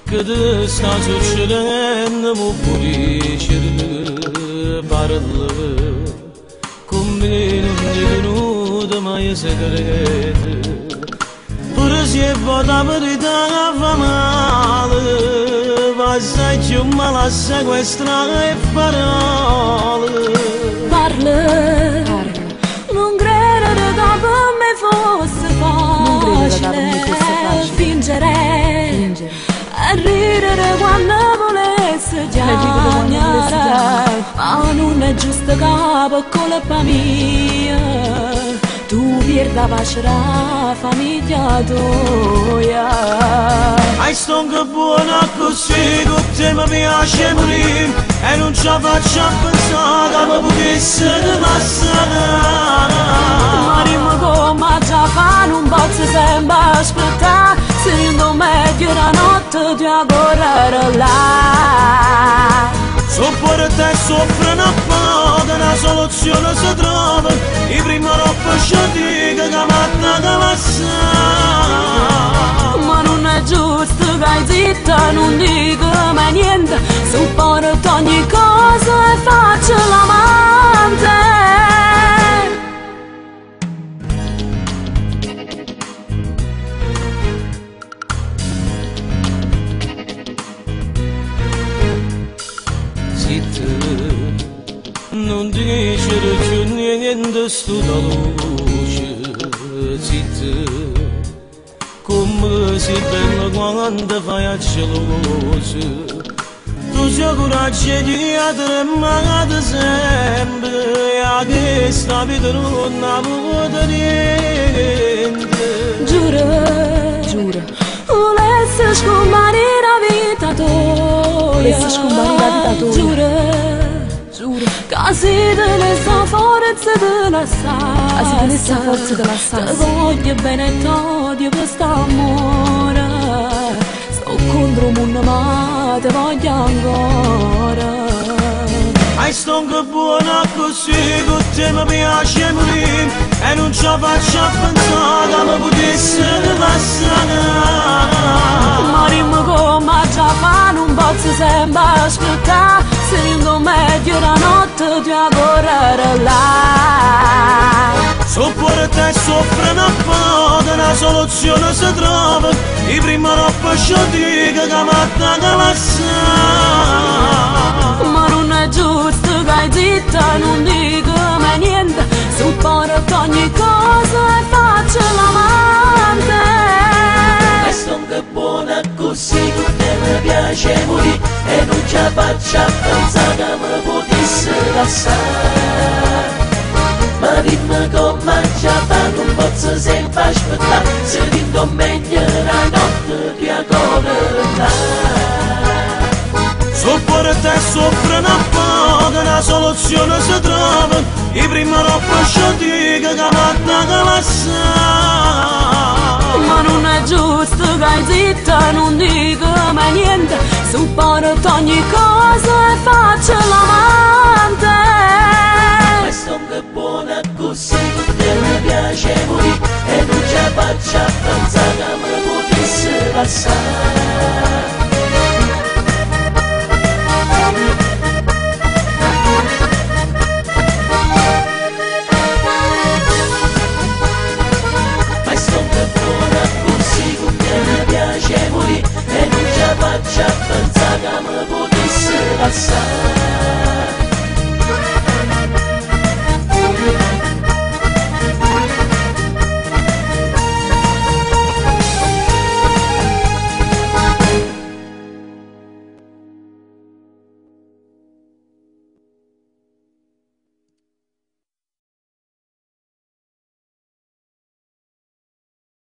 che te sta succedendo mo pulisce parla con me non è venuta mai segreta pure se vota verità fa male passa più male sequestrare parole parla non credere che per me fosse facile fingere a ridere quando volesse chiamare ma non è giusto che per colpa mia tu perda pace la famiglia tua hai stonca buona così che te mi piace morire e non ci faccio a pensare che mi potesse passare ma dimmi come già fa non posso sempre aspettare se non meglio la notte di correre là sopporta e soffre un po' che una soluzione si trova i primi roba sciatiche che matta che passa ma non è giusto che hai zitta non dico mai niente sopporto ogni cosa e faccio l'amante non dicere più niente sto da luce zitta come si bella quando fai a geloso tu sei coraggio di tremare sempre a che sta vita non ha avuto niente giura volesse scomparire la vita tua giura casi delle sue forze della sa te voglio bene e t'odio questo amore sto contro un mondo ma te voglio ancora hai stonca buona così che te mi piace morire e non ci faccio a pensare che mi potesse passare ma dimmi come già fa non posso sempre aspettare se non meglio la notte di correre là sopporta e soffre un po' che una soluzione si trova i primi roba sciatiche che matta che passa ma non è giusto che hai zitta non dico mai niente sopporto ogni cosa e faccio l'amante e son che buona così che te mi piace morire e non ci faccio a pensare che mi potesse passare ma dimmi come già fa non posso sempre aspettare se vinto meglio la notte di correre sopporta e soffre un po' che una soluzione si trova i primi roba sciatiche che matta che passa ma non è giusto che hai zitta non dico mai niente sopporto ogni cosa e faccio l'amante e son che buona così che te mi piace morire e non ci faccio a pensare che mi potesse passare